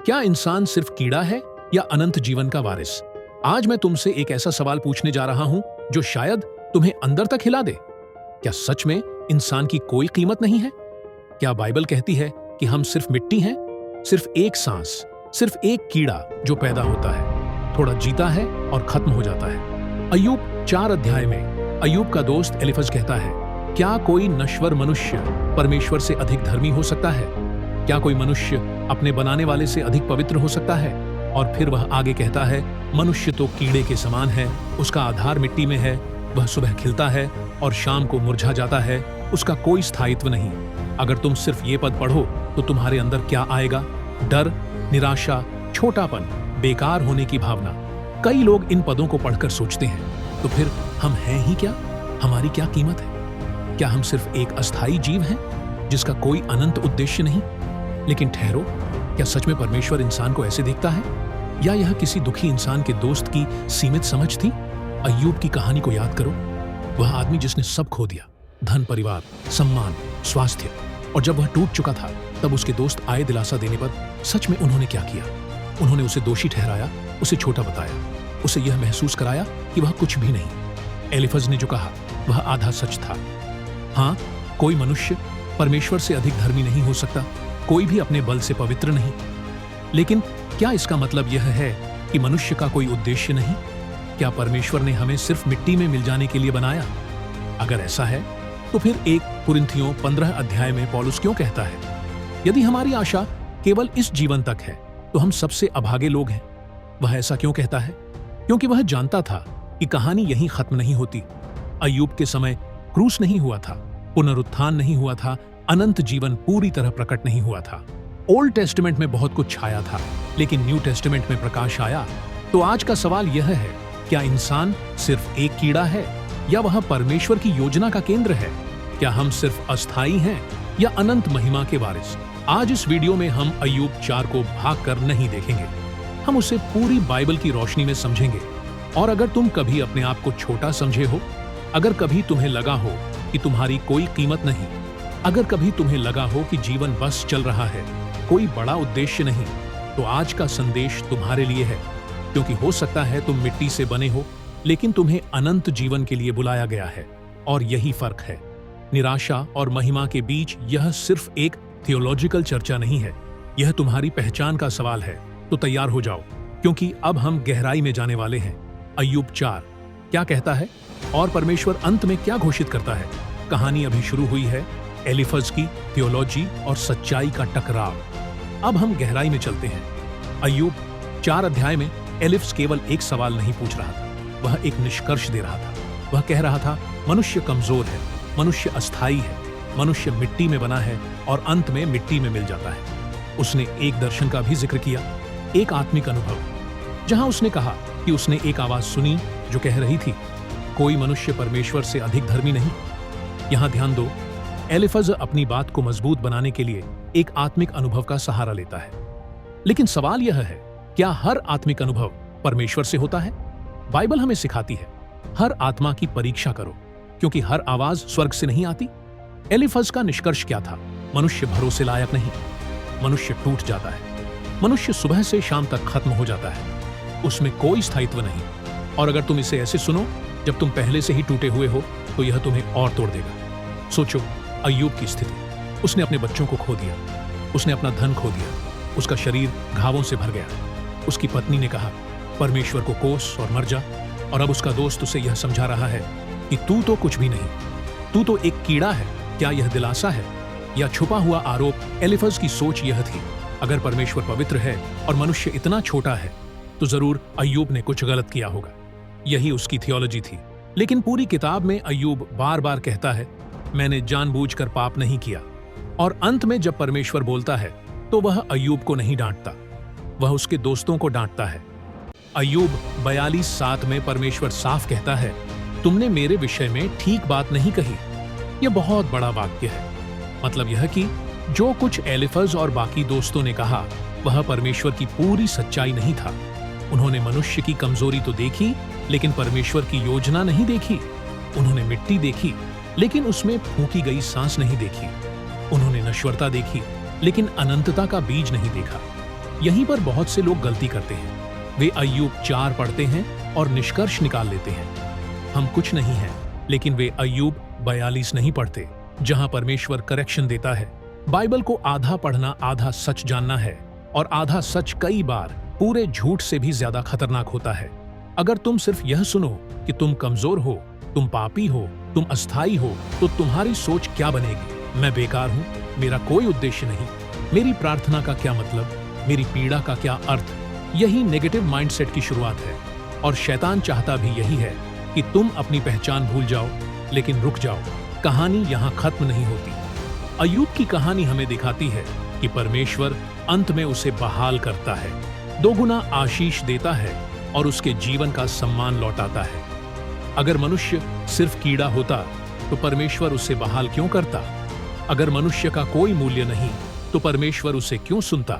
क्या इंसान सिर्फ कीड़ा है या अनंत जीवन का वारिस? आज मैं तुमसे एक ऐसा सवाल पूछने जा रहा हूं जो शायद तुम्हें अंदर तक हिला दे। क्या सच में इंसान की कोई कीमत नहीं है? क्या बाइबल कहती है कि हम सिर्फ मिट्टी हैं, सिर्फ एक सांस, सिर्फ एक कीड़ा जो पैदा होता है, थोड़ा जीता है और खत्म हो जाता है? अय्यूब 4 अध्याय में अय्यूब का दोस्त एलीफज कहता है, क्या कोई नश्वर मनुष्य परमेश्वर से अधिक धर्मी हो सकता है? क्या कोई मनुष्य अपने बनाने वाले से अधिक पवित्र हो सकता है? और फिर वह आगे कहता है, मनुष्य तो कीड़े के समान है, उसका आधार मिट्टी में है, वह सुबह खिलता है और शाम को मुरझा जाता है, उसका कोई स्थायित्व नहीं। अगर तुम सिर्फ ये पद पढ़ो तो तुम्हारे अंदर क्या आएगा? डर, निराशा, छोटापन, बेकार होने की भावना। कई लोग इन पदों को पढ़कर सोचते हैं, तो फिर हम हैं ही क्या? हमारी क्या कीमत है? क्या हम सिर्फ एक अस्थायी जीव हैं जिसका कोई अनंत उद्देश्य नहीं? लेकिन ठहरो, क्या सच में परमेश्वर इंसान को ऐसे देखता है, या यह किसी दुखी इंसान के दोस्त की सीमित समझ थी? अय्यूब की कहानी को याद करो। वह आदमी जिसने सब खो दिया, धन, परिवार, सम्मान, स्वास्थ्य, और जब वह टूट चुका था तब उसके दोस्त आए दिलासा देने पर सच में उन्होंने क्या किया? उन्होंने उसे दोषी ठहराया, उसे छोटा बताया, उसे यह महसूस कराया कि वह कुछ भी नहीं। एलीफज ने जो कहा वह आधा सच था। हाँ, कोई मनुष्य परमेश्वर से अधिक धर्मी नहीं हो सकता, कोई भी अपने बल से पवित्र नहीं। लेकिन क्या इसका मतलब यह है कि मनुष्य का कोई उद्देश्य नहीं? क्या परमेश्वर ने हमें सिर्फ मिट्टी में मिल जाने के लिए बनाया? अगर ऐसा है तो फिर 1 कुरिन्थियों 15 अध्याय में पौलुस क्यों कहता है, यदि हमारी आशा केवल इस जीवन तक है तो हम सबसे अभागे लोग हैं? वह ऐसा क्यों कहता है? क्योंकि वह जानता था कि कहानी यहीं खत्म नहीं होती। अय्यूब के समय क्रूस नहीं हुआ था, पुनरुत्थान नहीं हुआ था, अनंत जीवन पूरी तरह प्रकट नहीं हुआ था। ओल्ड टेस्टामेंट में बहुत कुछ छाया था, लेकिन न्यू टेस्टामेंट में प्रकाश आया। तो आज का सवाल यह है, क्या इंसान सिर्फ एक कीड़ा है या वह परमेश्वर की योजना का केंद्र है? क्या हम सिर्फ अस्थायी हैं या अनंत महिमा के वारिस? आज इस वीडियो में हम अय्यूब 4 को भाग कर नहीं देखेंगे, हम उसे पूरी बाइबल की रोशनी में समझेंगे। और अगर तुम कभी अपने आप को छोटा समझे हो, अगर कभी तुम्हें लगा हो कि तुम्हारी कोई कीमत नहीं, अगर कभी तुम्हें लगा हो कि जीवन बस चल रहा है, कोई बड़ा उद्देश्य नहीं, तो आज का संदेश तुम्हारे लिए है। क्योंकि हो सकता है तुम मिट्टी से बने हो, लेकिन तुम्हें अनंत जीवन के लिए बुलाया गया है। और यही फर्क है। निराशा और महिमा के बीच यह सिर्फ एक थियोलॉजिकल चर्चा नहीं है, यह तुम्हारी पहचान का सवाल है। तो तैयार हो जाओ, क्योंकि अब हम गहराई में जाने वाले हैं। अय्यूब 4 क्या कहता है और परमेश्वर अंत में क्या घोषित करता है? कहानी अभी शुरू हुई है। एलीफज की थियोलॉजी और सच्चाई का टकराव। अब हम गहराई में चलते हैं। अय्यूब 4 अध्याय में एलीफज केवल एक सवाल नहीं पूछ रहा था, वह एक निष्कर्ष दे रहा था। वह कह रहा था, मनुष्य कमजोर है, मनुष्य अस्थायी है, मनुष्य मिट्टी में बना है और अंत में मिट्टी में मिल जाता है। उसने एक दर्शन का भी जिक्र किया, एक आत्मिक अनुभव, जहां उसने कहा कि उसने एक आवाज सुनी जो कह रही थी, कोई मनुष्य परमेश्वर से अधिक धर्मी नहीं। यहां ध्यान दो, एलीफज अपनी बात को मजबूत बनाने के लिए एक आत्मिक अनुभव का सहारा लेता है। लेकिन सवाल यह है, क्या हर आत्मिक अनुभव परमेश्वर से होता है? बाइबल हमें सिखाती है, हर आत्मा की परीक्षा करो, क्योंकि हर आवाज स्वर्ग से नहीं आती। एलीफज का निष्कर्ष क्या था? मनुष्य भरोसे लायक नहीं, मनुष्य टूट जाता है, मनुष्य सुबह से शाम तक खत्म हो जाता है, उसमें कोई स्थायित्व नहीं। और अगर तुम इसे ऐसे सुनो जब तुम पहले से ही टूटे हुए हो, तो यह तुम्हें और तोड़ देगा। सोचो अय्यूब की स्थिति, उसने अपने बच्चों को खो दिया, उसने अपना धन खो दिया, उसका शरीर घावों से भर गया। उसकी पत्नी ने कहा, परमेश्वर को कोस और मर जा। और अब उसका दोस्त उसे यह समझा रहा है कि तू तो कुछ भी नहीं, तू तो एक कीड़ा है। क्या यह दिलासा है या छुपा हुआ आरोप? एलीफज की सोच यह थी, अगर परमेश्वर पवित्र है और मनुष्य इतना छोटा है, तो जरूर अय्यूब ने कुछ गलत किया होगा। यही उसकी थियोलॉजी थी। लेकिन पूरी किताब में अय्यूब बार बार कहता है, मैंने जानबूझकर पाप नहीं किया। और अंत में जब परमेश्वर बोलता है तो वह अय्यूब को नहीं डांटता, वह उसके दोस्तों को डांटता है। अय्यूब 42:7 में परमेश्वर साफ कहता है, तुमने मेरे विषय में ठीक बात नहीं कही। यह बहुत बड़ा वाक्य है। मतलब यह कि जो कुछ एलीफज और बाकी दोस्तों ने कहा वह परमेश्वर की पूरी सच्चाई नहीं था। उन्होंने मनुष्य की कमजोरी तो देखी, लेकिन परमेश्वर की योजना नहीं देखी। उन्होंने मिट्टी देखी, लेकिन उसमें फूंकी गई सांस नहीं देखी। उन्होंने नश्वरता देखी, लेकिन अनंतता का बीज नहीं देखा। यहीं पर बहुत से लोग गलती करते हैं। वे अय्यूब 4 पढ़ते हैं और निष्कर्ष निकाल लेते हैं हम कुछ नहीं हैं, लेकिन वे अय्यूब 42 नहीं पढ़ते, जहां परमेश्वर करेक्शन देता है। बाइबल को आधा पढ़ना आधा सच जानना है, और आधा सच कई बार पूरे झूठ से भी ज्यादा खतरनाक होता है। अगर तुम सिर्फ यह सुनो कि तुम कमजोर हो, तुम पापी हो, तुम अस्थाई हो, तो तुम्हारी सोच क्या बनेगी? मैं बेकार हूँ, मेरा कोई उद्देश्य नहीं, मेरी प्रार्थना का क्या मतलब, मेरी पीड़ा का क्या अर्थ? यही नेगेटिव माइंडसेट की शुरुआत है, और शैतान चाहता भी यही है कि तुम अपनी पहचान भूल जाओ। लेकिन रुक जाओ, कहानी यहाँ खत्म नहीं होती। अय्यूब की कहानी हमें दिखाती है कि परमेश्वर अंत में उसे बहाल करता है, 2 गुना आशीष देता है और उसके जीवन का सम्मान लौटाता है। अगर मनुष्य सिर्फ कीड़ा होता तो परमेश्वर उसे बहाल क्यों करता? अगर मनुष्य का कोई मूल्य नहीं तो परमेश्वर उसे क्यों सुनता?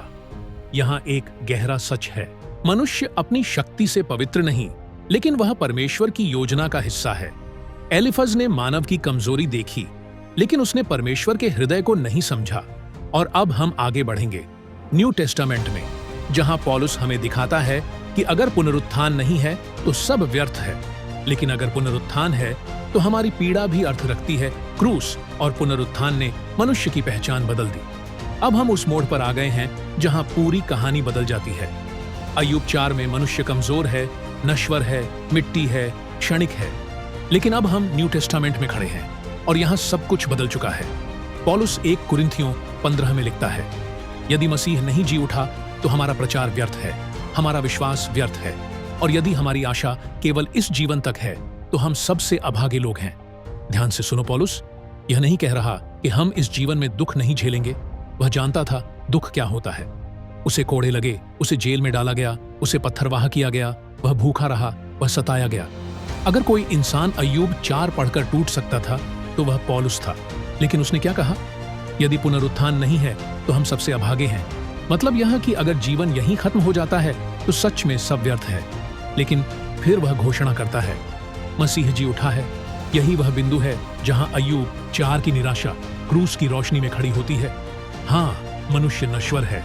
यहाँ एक गहरा सच है, मनुष्य अपनी शक्ति से पवित्र नहीं, लेकिन वह परमेश्वर की योजना का हिस्सा है। एलिफज ने मानव की कमजोरी देखी, लेकिन उसने परमेश्वर के हृदय को नहीं समझा। और अब हम आगे बढ़ेंगे न्यू टेस्टामेंट में, जहां पौलुस हमें दिखाता है कि अगर पुनरुत्थान नहीं है तो सब व्यर्थ है, लेकिन अगर पुनरुत्थान है तो हमारी पीड़ा भी अर्थ रखती है। क्रूस और पुनरुत्थान ने मनुष्य की पहचान बदल दी। अब हम उस मोड़ पर आ गए हैं जहां पूरी कहानी बदल जाती है। अय्यूब 4 में मनुष्य कमजोर है, नश्वर है, मिट्टी है, क्षणिक है, लेकिन अब हम न्यू टेस्टामेंट में खड़े हैं और यहाँ सब कुछ बदल चुका है। पौलुस 1 कुरिन्थियों 15 में लिखता है, यदि मसीह नहीं जी उठा तो हमारा प्रचार व्यर्थ है, हमारा विश्वास व्यर्थ है, और यदि हमारी आशा केवल इस जीवन तक है तो हम सबसे अभागे लोग हैं। ध्यान से सुनो, पौलुस यह नहीं कह रहा कि हम इस जीवन में दुख नहीं झेलेंगे। वह जानता था दुख क्या होता है। उसे कोड़े लगे, उसे जेल में डाला गया, उसे पत्थरवाह किया गया, वह भूखा रहा, वह सताया गया। अगर कोई इंसान अय्यूब 4 पढ़कर टूट सकता था तो वह पौलुस था। लेकिन उसने क्या कहा? यदि पुनरुत्थान नहीं है तो हम सबसे अभागे हैं। मतलब यह कि अगर जीवन यहीं खत्म हो जाता है तो सच में सब व्यर्थ है। लेकिन फिर वह घोषणा करता है, मसीह जी उठा है। यही वह बिंदु है जहां अय्यूब 4 की निराशा क्रूस की रोशनी में खड़ी होती है। हाँ, मनुष्य नश्वर है।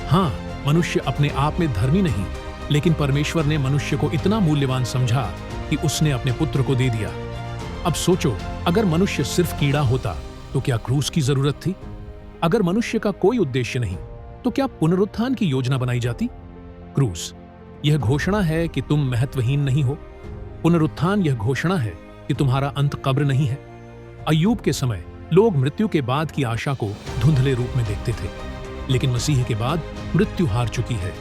हाँ, मनुष्य अपने आप में धर्मी नहीं, लेकिन परमेश्वर ने मनुष्य को इतना मूल्यवान समझा कि उसने अपने पुत्र को दे दिया। अब सोचो, अगर मनुष्य सिर्फ कीड़ा होता तो क्या क्रूस की जरूरत थी? अगर मनुष्य का कोई उद्देश्य नहीं तो क्या पुनरुत्थान की योजना बनाई जाती? क्रूस यह घोषणा है कि तुम महत्वहीन नहीं हो। पुनरुत्थान यह घोषणा है कि तुम्हारा अंत कब्र नहीं है। अय्यूब के समय लोग मृत्यु के बाद की आशा को धुंधले रूप में देखते थे, लेकिन मसीह के बाद मृत्यु हार चुकी है।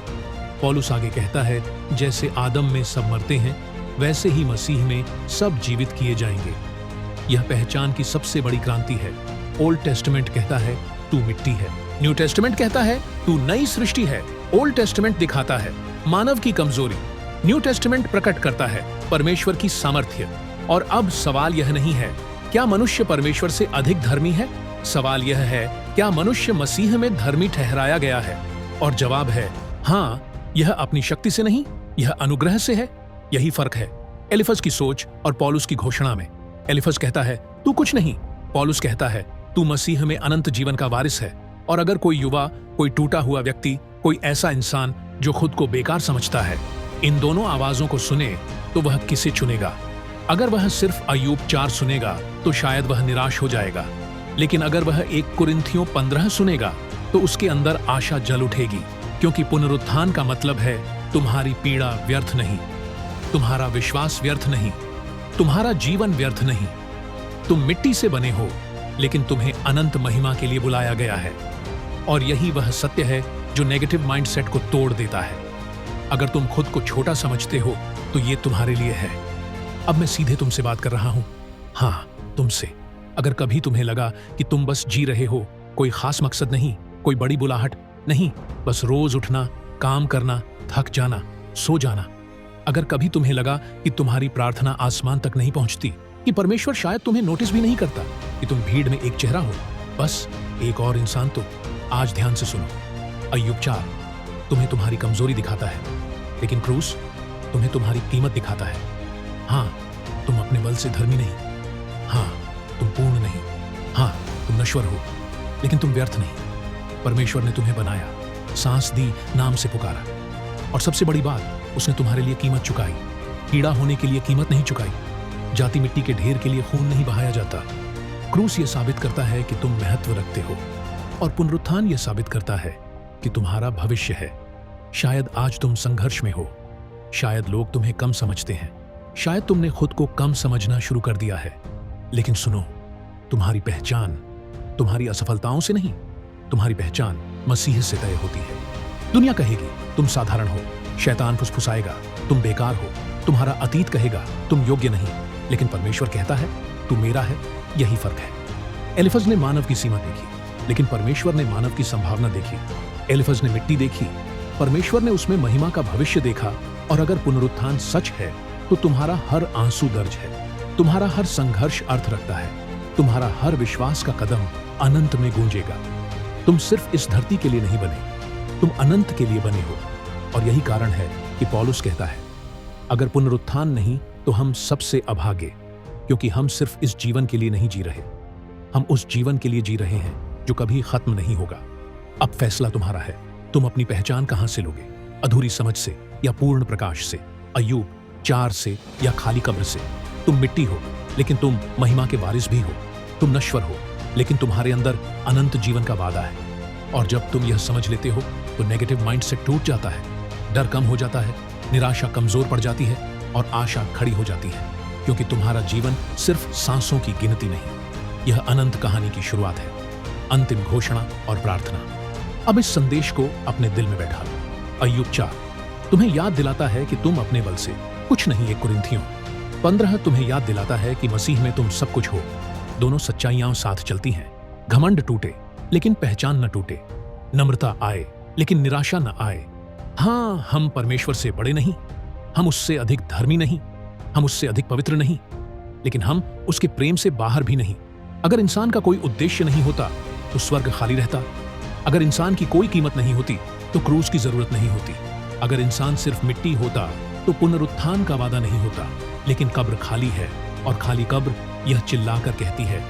पौलुस आगे कहता है, जैसे आदम में सब मरते हैं वैसे ही मसीह में सब जीवित किए जाएंगे। यह पहचान की सबसे बड़ी क्रांति है। ओल्ड टेस्टामेंट कहता है तू मिट्टी है, न्यू टेस्टामेंट कहता है तू नई सृष्टि है। ओल्ड टेस्टामेंट दिखाता है मानव की कमजोरी, न्यू टेस्टामेंट प्रकट करता है परमेश्वर की सामर्थ्य। और अब सवाल यह नहीं है क्या मनुष्य परमेश्वर से अधिक धर्मी है, सवाल यह है क्या मनुष्य मसीह में धर्मी ठहराया गया है? और जवाब है हाँ, यह अपनी शक्ति से नहीं, यह अनुग्रह से है। यही फर्क है एलिफज की सोच और पौलुस की घोषणा में। एलिफज कहता है तू कुछ नहीं, पौलुस कहता है तू मसीह में अनंत जीवन का वारिस है। और अगर कोई युवा, कोई टूटा हुआ व्यक्ति, कोई ऐसा इंसान जो खुद को बेकार समझता है, इन दोनों आवाजों को सुने तो वह किसे चुनेगा? अगर वह सिर्फ अय्यूब 4 सुनेगा तो शायद वह निराश हो जाएगा, लेकिन अगर वह 1 कुरिन्थियों 15 सुनेगा तो उसके अंदर आशा जल उठेगी, क्योंकि पुनरुत्थान का मतलब है तुम्हारी पीड़ा व्यर्थ नहीं, तुम्हारा विश्वास व्यर्थ नहीं, तुम्हारा जीवन व्यर्थ नहीं। तुम मिट्टी से बने हो, लेकिन तुम्हें अनंत महिमा के लिए बुलाया गया है। और यही वह सत्य है जो नेगेटिव माइंडसेट को तोड़ देता है। अगर तुम खुद को छोटा समझते हो तो ये तुम्हारे लिए है। अब मैं सीधे तुमसे बात कर रहा हूं, हाँ, तुमसे। अगर कभी तुम्हें लगा कि तुम बस जी रहे हो, कोई खास मकसद नहीं, कोई बड़ी बुलाहट नहीं, बस रोज उठना, काम करना, थक जाना, सो जाना। अगर कभी तुम्हें लगा कि तुम्हारी प्रार्थना आसमान तक नहीं पहुंचती, कि परमेश्वर शायद तुम्हें नोटिस भी नहीं करता, कि तुम भीड़ में एक चेहरा हो, बस एक और इंसान, तो आज ध्यान से सुनो। अय्यूब 4 तुम्हें तुम्हारी कमजोरी दिखाता है, लेकिन क्रूस तुम्हें तुम्हारी कीमत दिखाता है। हाँ, तुम अपने बल से धर्मी नहीं, हाँ, तुम पूर्ण नहीं, हाँ, तुम नश्वर हो, लेकिन तुम व्यर्थ नहीं। परमेश्वर ने तुम्हें बनाया, सांस दी, नाम से पुकारा। और सबसे बड़ी बात, उसने तुम्हारे लिए कीमत चुकाई। कीड़ा होने के लिए कीमत नहीं चुकाई। जाती मिट्टी के ढेर के लिए खून नहीं बहाया जाता। क्रूस ये साबित करता है कि तुम महत्व रखते हो, और पुनरुत्थान ये साबित करता है कि तुम्हारा भविष्य है। शायद आज तुम संघर्ष में हो, शायद लोग तुम्हें कम समझते हैं, शायद तुमने खुद को कम समझना शुरू कर दिया है। लेकिन सुनो, तुम्हारी पहचान तुम्हारी असफलताओं से नहीं, तुम्हारी पहचान मसीह से तय होती है। दुनिया कहेगी तुम साधारण हो, शैतान फुसफुसाएगा तुम बेकार हो, तुम्हारा अतीत कहेगा तुम योग्य नहीं, लेकिन परमेश्वर कहता है तू मेरा है। यही फर्क है। एलिफज ने मानव की सीमा देखी, लेकिन परमेश्वर ने मानव की संभावना देखी। एलिफज ने मिट्टी देखी, परमेश्वर ने उसमें महिमा का भविष्य देखा। और अगर पुनरुत्थान सच है तो तुम्हारा हर आंसू दर्ज है, तुम्हारा हर संघर्ष अर्थ रखता है, तुम्हारा हर विश्वास का कदम अनंत में गूंजेगा। तुम सिर्फ इस धरती के लिए नहीं बने, तुम अनंत के लिए बने हो। और यही कारण है कि पौलुस कहता है, अगर पुनरुत्थान नहीं तो हम सबसे अभागे, क्योंकि हम सिर्फ इस जीवन के लिए नहीं जी रहे, हम उस जीवन के लिए जी रहे हैं जो कभी खत्म नहीं होगा। अब फैसला तुम्हारा है, तुम अपनी पहचान कहां से लोगे? अधूरी समझ से या पूर्ण प्रकाश से? अय्यूब 4 से या खाली कब्र से? तुम मिट्टी हो, लेकिन तुम महिमा के वारिस भी हो। तुम नश्वर हो, लेकिन तुम्हारे अंदर अनंत जीवन का वादा है। और जब तुम यह समझ लेते हो तो नेगेटिव माइंडसेट टूट जाता है, डर कम हो जाता है, निराशा कमजोर पड़ जाती है और आशा खड़ी हो जाती है, क्योंकि तुम्हारा जीवन सिर्फ सांसों की गिनती नहीं, यह अनंत कहानी की शुरुआत है। अंतिम घोषणा और प्रार्थना। अब इस संदेश को अपने दिल में बैठा लो। अय्यूब 4 तुम्हें याद दिलाता है कि तुम अपने बल से कुछ नहीं। 1 कुरिन्थियों 15 तुम्हें याद दिलाता है कि मसीह में तुम सब कुछ हो। दोनों सच्चाइयां साथ चलती हैं। घमंड टूटे लेकिन पहचान न टूटे, नम्रता आए लेकिन निराशा न आए। हाँ, हम परमेश्वर से बड़े नहीं, हम उससे अधिक धर्मी नहीं, हम उससे अधिक पवित्र नहीं, लेकिन हम उसके प्रेम से बाहर भी नहीं। अगर इंसान का कोई उद्देश्य नहीं होता तो स्वर्ग खाली रहता। अगर इंसान की कोई कीमत नहीं होती तो क्रूस की जरूरत नहीं होती। अगर इंसान सिर्फ मिट्टी होता तो पुनरुत्थान का वादा नहीं होता। लेकिन कब्र खाली है, और खाली कब्र यह चिल्लाकर कहती है,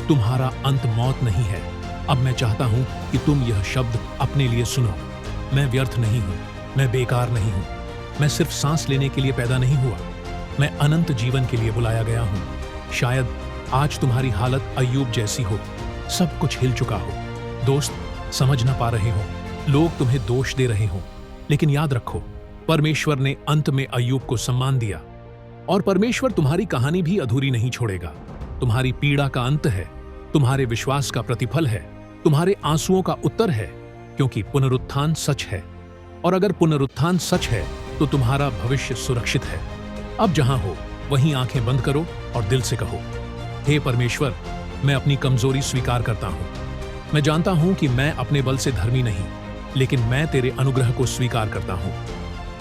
तुम्हारा अंत मौत नहीं है। अब मैं चाहता हूं कि तुम यह शब्द अपने लिए सुनो, मैं व्यर्थ नहीं हूं, मैं बेकार नहीं हूं, मैं सिर्फ सांस लेने के लिए पैदा नहीं हुआ, मैं अनंत जीवन के लिए बुलाया गया हूं। शायद आज तुम्हारी हालत अय्यूब जैसी हो, सब कुछ हिल चुका हो, दोस्त समझ ना पा रहे हो, लोग तुम्हें दोष दे रहे हो, लेकिन याद रखो, परमेश्वर ने अंत में अय्यूब को सम्मान दिया, और परमेश्वर तुम्हारी कहानी भी अधूरी नहीं छोड़ेगा। तुम्हारी पीड़ा का अंत है, तुम्हारे विश्वास का प्रतिफल है, तुम्हारे आंसुओं का उत्तर है, क्योंकि पुनरुत्थान सच है। और अगर पुनरुत्थान सच है तो तुम्हारा भविष्य सुरक्षित है। अब जहां हो वहीं आंखें बंद करो और दिल से कहो, हे परमेश्वर, मैं अपनी कमजोरी स्वीकार करता हूं। मैं जानता हूं कि मैं अपने बल से धर्मी नहीं, लेकिन मैं तेरे अनुग्रह को स्वीकार करता हूं।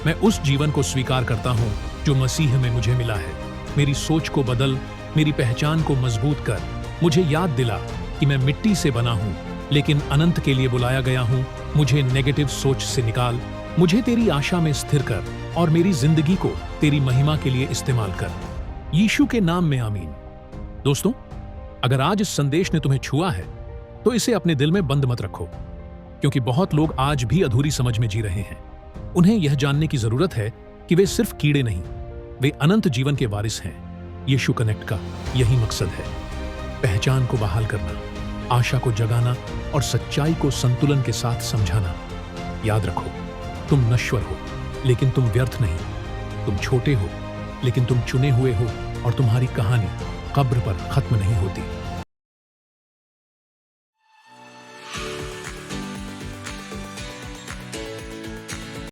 मैं उस जीवन को स्वीकार करता हूं जो मसीह में मुझे मिला है। मेरी सोच को बदल, मेरी पहचान को मजबूत कर। मुझे याद दिला कि मैं मिट्टी से बना हूं, लेकिन अनंत के लिए बुलाया गया हूं। मुझे नेगेटिव सोच से निकाल, मुझे तेरी आशा में स्थिर कर, और मेरी जिंदगी को तेरी महिमा के लिए इस्तेमाल कर। यीशु के नाम में आमीन। दोस्तों, अगर आज इस संदेश ने तुम्हें छुआ है तो इसे अपने दिल में बंद मत रखो, क्योंकि बहुत लोग आज भी अधूरी समझ में जी रहे हैं। उन्हें यह जानने की जरूरत है कि वे सिर्फ कीड़े नहीं, वे अनंत जीवन के वारिस हैं। यीशु कनेक्ट का यही मकसद है, पहचान को बहाल करना, आशा को जगाना और सच्चाई को संतुलन के साथ समझाना। याद रखो, तुम नश्वर हो लेकिन तुम व्यर्थ नहीं, तुम छोटे हो लेकिन तुम चुने हुए हो, और तुम्हारी कहानी कब्र पर खत्म नहीं होती।